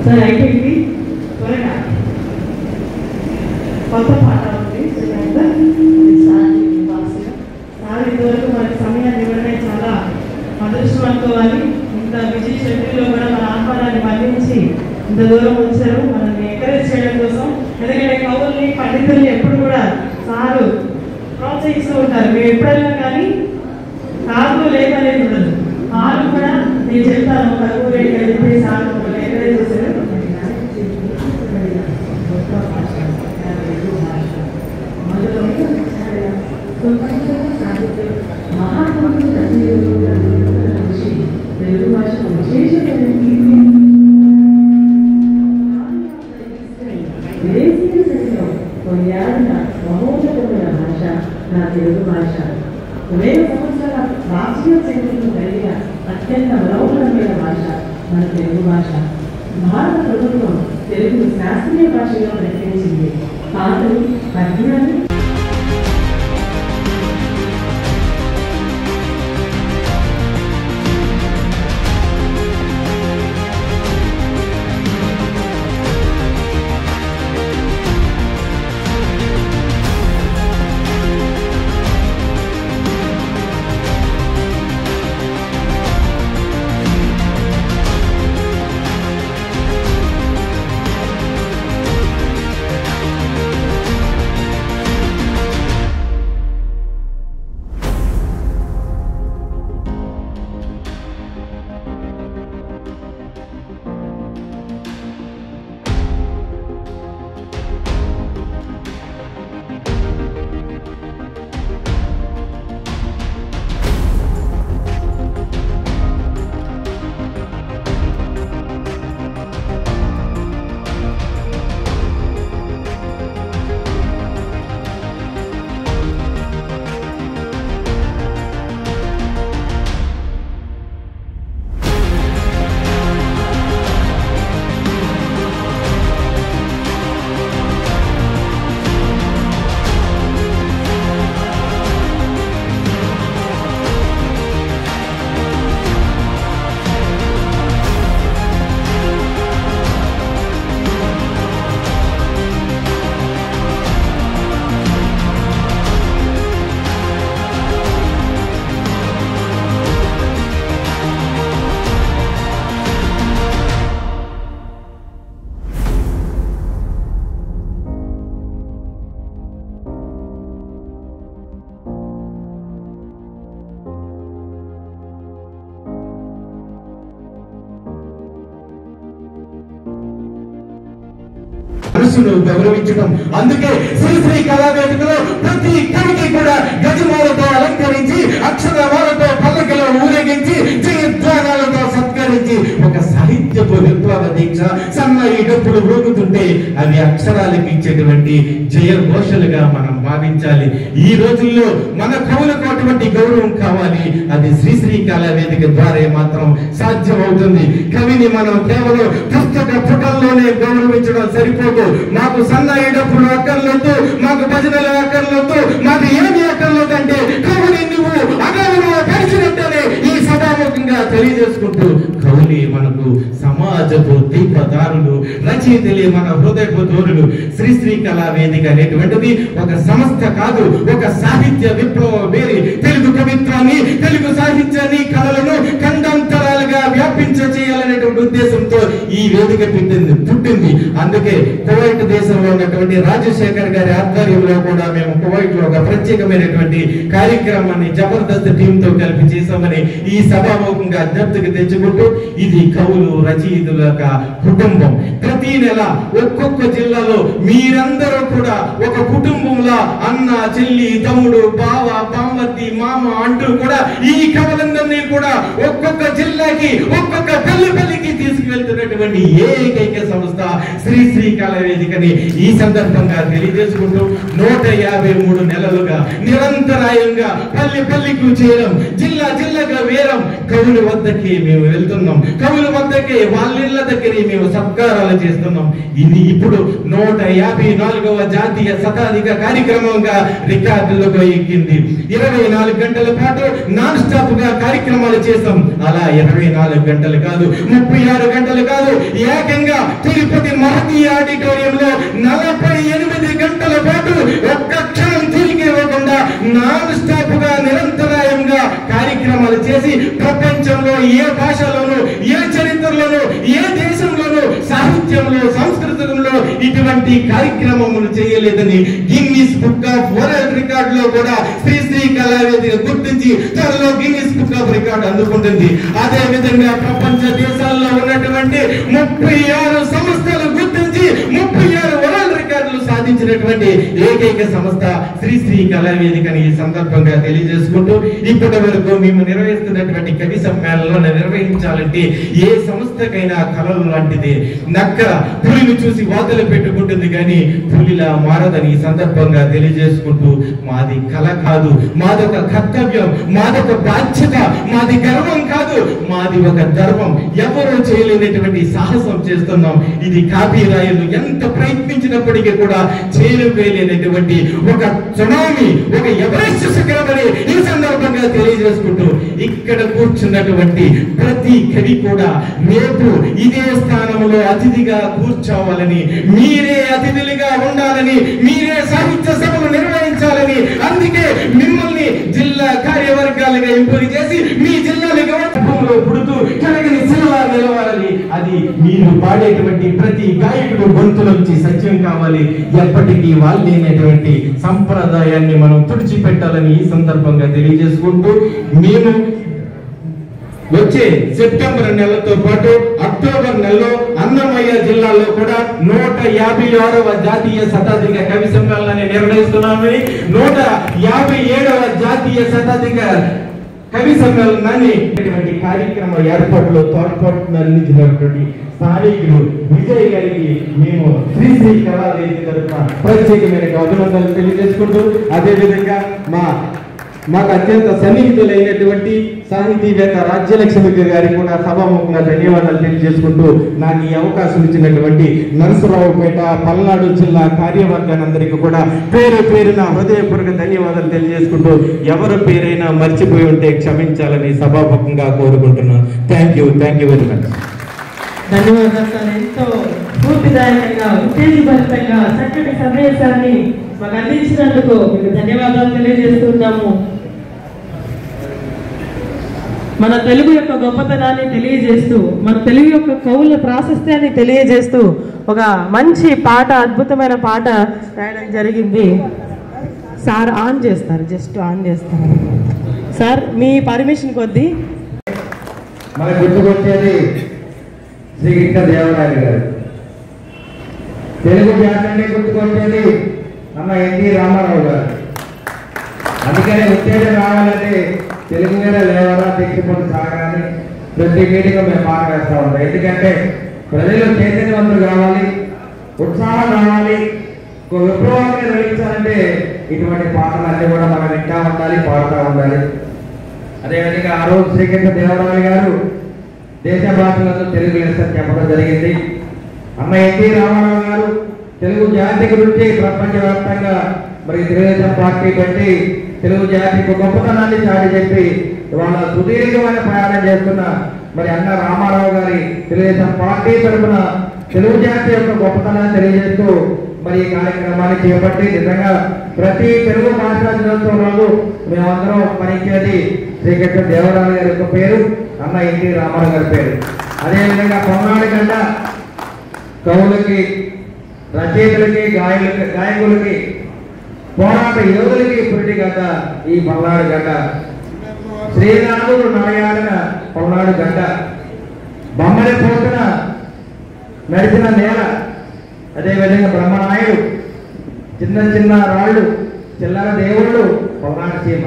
Sir అయిపోయింది త్వరగా కొత్త పాట ఉంది సార్ ఇంతవరకు మనకి సమయాన్ని ఇవ్వడమే చాలా అదృష్టం అనుకోవాలి. ఇంత బిజీ షెడ్యూల్లో కూడా మన ఆహ్వానాన్ని మన్నించి ఇంత దూరం వచ్చారు మనల్ని ఎంకరేజ్ చేయడం కోసం. ఎందుకంటే కవుల్ని పండితుల్ని ఎప్పుడు కూడా సారు ప్రోత్సహిస్తూ ఉంటారు. మేము ఎప్పుడైనా కానీ కాదు లేదనేది ఉండదు. సారు కూడా నేను చెప్తాను తక్కువ రేట్ కలిపి సారు ఎంకరేజ్ చేశారు. తెలుగు భాష విదేశీయ శైలిలో కొన్నేళ్ల మహోన్నతమైన భాష నా తెలుగు భాష. 1000 సంవత్సరాల రాష్ట్రీయ చరిత్రను కలిగిన అత్యంత మనోహరమైన భాష మన తెలుగు భాష. భారత ప్రభుత్వం తెలుగును శాస్త్రీయ భాషగా ప్రకటించింది. పాటలు పద్యాలు గౌరవించడం. అందుకే శ్రీశ్రీ కళావేదికలో ప్రతి కవికి కూడా గజమాలతో అలంకరించి అక్షరమాలతో పల్లకిలో ఊరేగించి జయధ్వానాలతో సత్కరించి ఒక సాహిత్యపు విప్లవ దీక్ష సన్నాయి డప్పులు ఊగుతుంటే అవి అక్షరాలకు ఇచ్చేటువంటి జయ ఘోషలుగా మనం భావించాలి. ఈ రోజుల్లో మన కవులకు అటువంటి గౌరవం కావాలి. అది శ్రీశ్రీ కళావేదిక ద్వారా మాత్రం సాధ్యం అవుతుంది. కవిని మనం కేవలం పుస్తక పుటల్లోనే గౌరవించడం సరిపోదు. మాకు సన్నాయి డప్పులు అక్కర్లేదు, మాకు భజనలు అక్కర్లేదు, మాకు ఏమి అక్కర్లేదు అంటే కవుని నువ్వు అగౌరవ పరిచినట్టనే ఈ సభాముఖంగా తెలియజేసుకుంటూ కవుని మనకు సమాజపు దీపదారులు, రచయితలే మన హృదయపు దోరులు. శ్రీశ్రీ కళావేదిక అనేటువంటిది ఒక సంస్థ కాదు, ఒక సాహిత్య విప్లవ వేరి తెలుగు కవిత్వాన్ని, తెలుగు సాహిత్యాన్ని, కళలను ఖండాంతరాలుగా వ్యాపించ చేయాలనేటువంటి ఉద్దేశంతో ఈ వేదిక పుట్టింది. అందుకే కువైట్ దేశంలో ఉన్నటువంటి రాజశేఖర్ గారి ఆధ్వర్యంలో కూడా మేము కువైట్ లో ఒక ప్రత్యేకమైనటువంటి కార్యక్రమాన్ని జబర్దస్త్ టీమ్ తో కలిపి చేశామని ఈ సభాముఖంగా జ్ఞప్తికి తెచ్చుకుంటూ, ఇది కవులు రచయితుల యొక్క కుటుంబం. ప్రతి నెల ఒక్కొక్క జిల్లాలో మీరందరూ కూడా ఒక కుటుంబంలా అన్న, చెల్లి, తమ్ముడు, బావ, బామ్మర్ది, మామ అంటూ కూడా ఈ కవులందరినీ కూడా ఒక్కొక్క జిల్లాకి, ఒక్కొక్క పల్లెకి తీసుకువెళ్తున్నటువంటి ఏకైక సంస్థ శ్రీశ్రీ కళావేదికని ఈ సందర్భంగా తెలియజేసుకుంటూ 153 నెలలుగా నిరంతరాయంగా పల్లి పల్లికి చేయడం, జిల్లా జిల్లాగా వేరం, కవుల వద్దకి మేము వెళ్తున్నాం, కవుల వద్దకి వాళ్ళ ఇళ్ళ దగ్గర మేము సత్కారాలు చేస్తున్నాం. ఇది ఇప్పుడు 154వ జాతీయ శతాధిక కార్యక్రమంగా రికార్డులకు ఎక్కింది. 24 గంటల పాటు నాన్ స్టాప్ గా కార్యక్రమాలు చేస్తాం. అలా 24 గంటలు కాదు, 36 గంటలు కాదు, ఏకంగా తిరుపతి మహతీ ఆడిటోరియంలో 48 గంటల పాటు ఒక్క క్షణం తిరిగి ఇవ్వకుండా నాన్ స్టాప్ గా నిరంతరాయంగా కార్యక్రమాలు చేసి ప్రపంచంలో ఏ భాషలోనూ, ఏ చరిత్రలోనూ, ఏ దేశంలోనూ, సాహిత్యంలో, సంస్కృతంలో ఇటువంటి కార్యక్రమములు చేయలేదని Guinness book of world record లో కూడా శ్రీ కళావేదిక గుర్తించి త్వరలో గిన్నిస్ బుక్ ఆఫ్ రికార్డ్ అందుకుంటుంది. అదే విధంగా ప్రపంచ దేశాల్లో ఉన్నటువంటి 36 సంస్థలు గుర్తించి 36 వరల్డ్ రికార్డులు సాధించినటువంటి ఏకైక సంస్థ శ్రీ కళావేదికని ఈ సందర్భంగా తెలియజేసుకుంటూ, ఇప్పటి వరకు మేము నిర్వహిస్తున్నటువంటి కవి సమ్మేళనంలో నిర్వహించాలంటే ఏ సంస్థకైనా కళలు లాంటిది. నక్క పులిని చూసి వాతలు పెట్టుకుంటుంది కానీ పులిలా మారదని ఈ సందర్భంగా తెలియజేసుకుంటూ, మాది కళ కాదు, మాదొక కర్తవ్యం, మాదొక బాధ్యత, మాది గర్వం కాదు, మాది ఒక ధర్మం. ఎవరూ చేయలేనటువంటి సాహసం చేస్తున్నాం. ఇది కాపీరాయలు ఎంత ప్రయత్నించినప్పటికీ కూడా చేరుకోలేనటువంటి ఒక సునామీ, ఒక ఎవరెస్ట్ శిఖరమని ఈ సందర్భంగా తెలియజేసుకుంటూ, ఇక్కడ కూర్చున్నటువంటి ప్రతి కవి కూడా రేపు ఇదే స్థానంలో అతిథిగా కూర్చోవాలని, మీరే అతిథులుగా ఉండాలని, మీరే సాహిత్య సభలు నిర్వహించాలని, అందుకే మిమ్మల్ని జిల్లా కార్యవర్గాలుగా ఎంపిక చేసి మీ జిల్లాలుగా పుడుతూ కనగని సినిమా నిలవాలని, అది మీరు పాడేటువంటి ప్రతి గాయకుడు గొంతు నుంచి సత్యం కావాలి. ఎప్పటికీ వాళ్ళేనటువంటి సంప్రదాయాన్ని మనం తుడిచిపెట్టాలని ఈ సందర్భంగా తెలియజేసుకుంటూ, మేము వచ్చే సెప్టెంబర్ నెలతో పాటు అక్టోబర్ నెలలో అన్నమయ్య జిల్లాలో కూడా 156వ జాతీయ శతాధిక కవి సమ్మేళనాన్ని నిర్వహిస్తున్నామని, 157వ జాతీయ శతాధిక కవి సమ్మేళనాన్ని కార్యక్రమ ఏర్పాటులో తోడ్పాటును అందించినటువంటి స్థానికులు విజయ్ గారికి మేము శ్రీ కళావేదిక తరఫున ప్రత్యేకమైన అభినందనలు తెలియజేసుకుంటూ, అదేవిధంగా మాకు అత్యంత సన్నిహితులైనటువంటి సాహితీవేత్త రాజ్యలక్ష్మి గారికి కూడా సభాముఖంగా ధన్యవాదాలు తెలియజేసుకుంటూ, నాకు ఈ అవకాశం ఇచ్చినటువంటి నరసరావుపేట పల్నాడు జిల్లా కార్యవర్గానందరికీ కూడా పేరు పేరున హృదయపూర్వక ధన్యవాదాలు తెలియజేసుకుంటూ, ఎవరి పేరైనా మర్చిపోయి ఉంటే క్షమించాలని సభాముఖంగా కోరుకుంటున్నాను. Thank you very much. ధన్యవాదాలు సార్. ఎంతో స్ఫూర్తిదాయకంగా, ఉత్తేజభరితంగా చక్కటి సందేశాన్ని మాకు అందించినందుకు మీకు ధన్యవాదాలు తెలియజేస్తున్నాము. మన తెలుగు యొక్క గొప్పతనాన్ని తెలియజేస్తూ, మన తెలుగు యొక్క కవుల ప్రాశస్త్యాన్ని తెలియజేస్తూ ఒక మంచి పాట, అద్భుతమైన పాట రాయడం జరిగింది. సార్ ఆన్ చేస్తారు, జస్ట్ ఆన్ చేస్తారు సార్, మీ పర్మిషన్ కొద్దీ. మన గుర్తుకొచ్చేది శ్రీకృష్ణదేవరాయలు గారు. తెలుగు జాతరని గుర్తుకొచ్చేది అమ్మ ఎన్టీ రామారావు గారు. అందుకని ఉత్తేజం రావాలంటే తెలుగు మీద లేవరా తెచ్చిపోయి సాగాలని ప్రతి మీటింగ్ మేము పాట వేస్తూ ఉంటాం. ఎందుకంటే ప్రజలు చైతన్యవంతులు కావాలి, ఉత్సాహం రావాలి, విప్లవాన్ని రచించాలంటే ఇటువంటి పాటలన్నీ కూడా మనం వింటా ఉండాలి, పాడుతూ ఉండాలి. అదేవిధంగా ఆ రోజు శ్రీకృష్ణదేవరాయలు గారు దేశ భాషలందు తెలుగు లెస్సని చెప్పడం జరిగింది. అమ్మ ఎన్టీ రామారావు గారు తెలుగు జాతి గురించి ప్రపంచవ్యాప్తంగా మరి తెలుగుదేశం పార్టీ పెట్టి తెలుగు జాతికి గొప్పతనాన్ని చాటి చెప్పి ఇవాళ సుదీర్ఘమైన ప్రయాణం చేస్తున్న మరి అన్న రామారావు గారి తెలుగుదేశం పార్టీ తరఫున తెలుగు జాతి యొక్క గొప్పతనాన్ని తెలియజేస్తూ మరి ఈ కార్యక్రమాన్ని చేపట్టి నిజంగా ప్రతి తెలుగు భాషా దినోత్సవం రోజు మేమందరం స్మరించేది శ్రీకృష్ణదేవరాయలు గారి యొక్క పేరు, అన్న ఎన్టీ రామారావు గారి పేరు. అదేవిధంగా పల్నాడు గడ్డ కవులకి, రచయితలకి, గాయకులకి, పోరాట యోధులకి పురిటి గడ్డ ఈ పల్నాడు గడ్డ. శ్రీరాముడు నడయాడిన పల్నాడు గడ్డ, బొమ్మడి పోతున నడిచిన నేల. అదేవిధంగా బ్రహ్మనాయుడు, చిన్న చిన్న రాళ్ళు, చిల్లర దేవుళ్ళు పల్నాడు సీమ.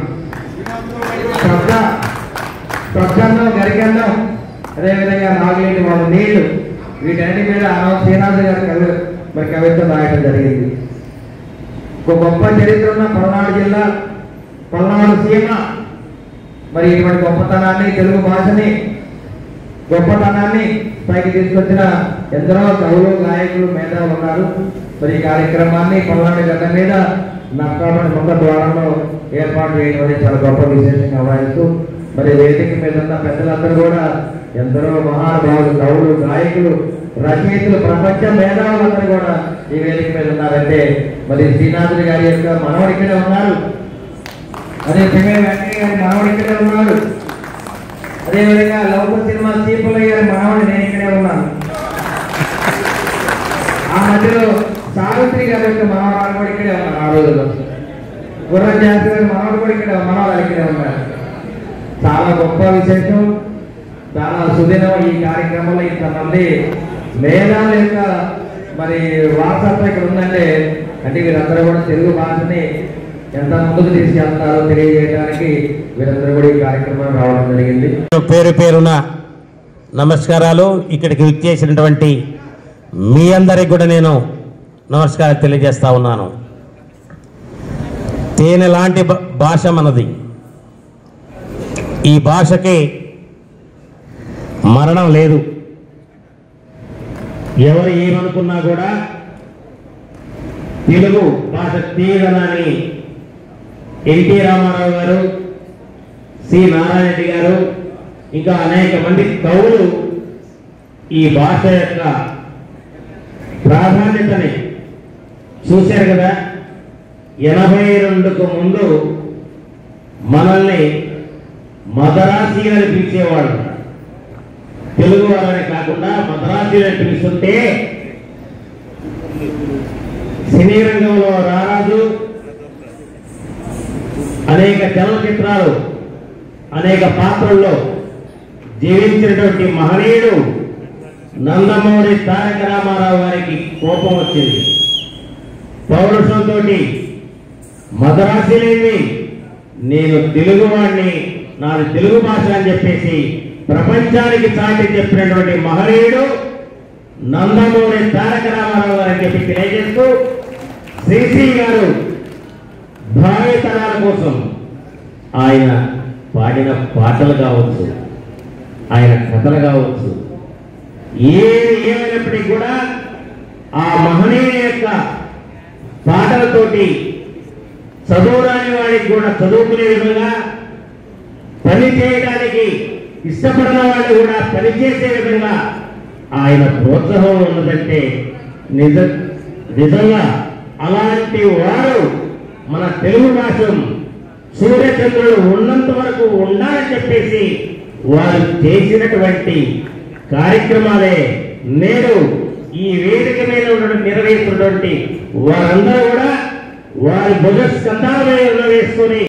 స్వచ్ఛందం, గరికండం, అదేవిధంగా నాగులేటి వాళ్ళ నీళ్లు, వీటన్నిటి మీద శ్రీనాథ్ గారు మరి కవిత్వం రాయడం జరిగింది. ఒక గొప్ప చరిత్ర ఉన్న పల్నాడు జిల్లా, పల్నాడు సీమ మరి ఇటువంటి గొప్పతనాన్ని, తెలుగు భాషని గొప్పతనాన్ని పైకి తీసుకొచ్చిన ఎందరో కవులు, గాయకులు, మేధావులు ఉన్నారు. మరి ఈ కార్యక్రమాన్ని పల్నాడు గడ్డ మీద నక్కాపడి ముఖ ద్వారంలో ఏర్పాటు చేయడం చాలా గొప్ప విశేషంగా భావిస్తూ మరి వేదిక మీద ఉన్న పెద్దలందరూ కూడా ఎందరో మహానుభావులు, కవులు, గాయకులు, రచయితలు, ప్రపంచ మేధావులందరూ కూడా ఈ వేదిక మీద ఉన్నారంటే మరి శ్రీనాథుడి గారి యొక్క మనవడు ఇక్కడే ఉన్నారు, అదే పింగళి వెంకయ్య గారి మనవడు ఇక్కడే ఉన్నాడు, అదేవిధంగా లౌక సినిమా సీపులయ్య గారి మనవడు నేను ఇక్కడే ఉన్నాను. ఆ మధ్యలో సావిత్రి గారి యొక్క మనవరాలు కూడా ఇక్కడే ఉన్నారు. ఆ రోజుల్లో గుర్ర జాతి గారి మనవడు కూడా ఇక్కడ, మనవరాలు ఇక్కడే ఉన్నారు. చాలా గొప్ప విశేషం, చాలా సుదినం. ఈ కార్యక్రమంలో ఇంతమంది మేధావుల యొక్క మరి వారసత్వం ఇక్కడ ఉందంటే అంటే వీరందరూ కూడా తెలుగు భాషని ఎంత ముందుకు తీసుకెళ్తారో తెలియజేయడానికి వీరందరూ కూడా ఈ కార్యక్రమం రావడం జరిగింది. పేరు పేరున నమస్కారాలు. ఇక్కడికి విచ్చేసినటువంటి మీ అందరికి కూడా నేను నమస్కారం తెలియజేస్తా ఉన్నాను. తేనె లాంటి భాష మనది. ఈ భాషకి మరణం లేదు. ఎవరు ఏమనుకున్నా కూడా తెలుగు భాష తీయదనాన్ని ఎన్టీ రామారావు గారు, సి నారాయణ రెడ్డి గారు, ఇంకా అనేక మంది కవులు ఈ భాష యొక్క ప్రాధాన్యతని చూశారు కదా. 82కు ముందు మనల్ని మదరాసీలని పిలిచేవాడు. తెలుగు వారని కాకుండా మద్రాసీలని పిలుస్తుంటే సినీ రంగంలో రారాజు, అనేక చలనచిత్రాలు, అనేక పాత్రల్లో జీవించినటువంటి మహనీయుడు నందమూరి తారక రామారావు గారికి కోపం వచ్చింది. పౌరుషంతో మద్రాసీలేమి, నేను తెలుగువాడిని, నాది తెలుగు భాష అని చెప్పేసి ప్రపంచానికి చాటి చెప్పినటువంటి మహనీయుడు నందమూరి తారక రామారావు గారు అని చెప్పి తెలియజేస్తూ శ్రీశ్రీ గారు భావితరాల కోసం ఆయన పాడిన పాటలు కావచ్చు, ఆయన కథలు కావచ్చు, ఏమైనప్పటికీ కూడా ఆ మహనీయుని యొక్క పాటలతోటి చదువురాని వాడికి కూడా చదువుకునే విధంగా, పని చేయడానికి ఇష్టపడిన వాళ్ళు కూడా పనిచేసే విధంగా ఆయన ప్రోత్సాహం ఉన్నదంటే నిజంగా అలాంటి వారు మన తెలుగు భాష సూర్యచంద్రులు ఉన్నంత వరకు ఉండాలని చెప్పేసి వారు చేసినటువంటి కార్యక్రమాలే నేడు ఈ వేదిక మీద నిర్వహిస్తున్నటువంటి వారందరూ కూడా వారి భుజ స్కంధాల మీద వేసుకొని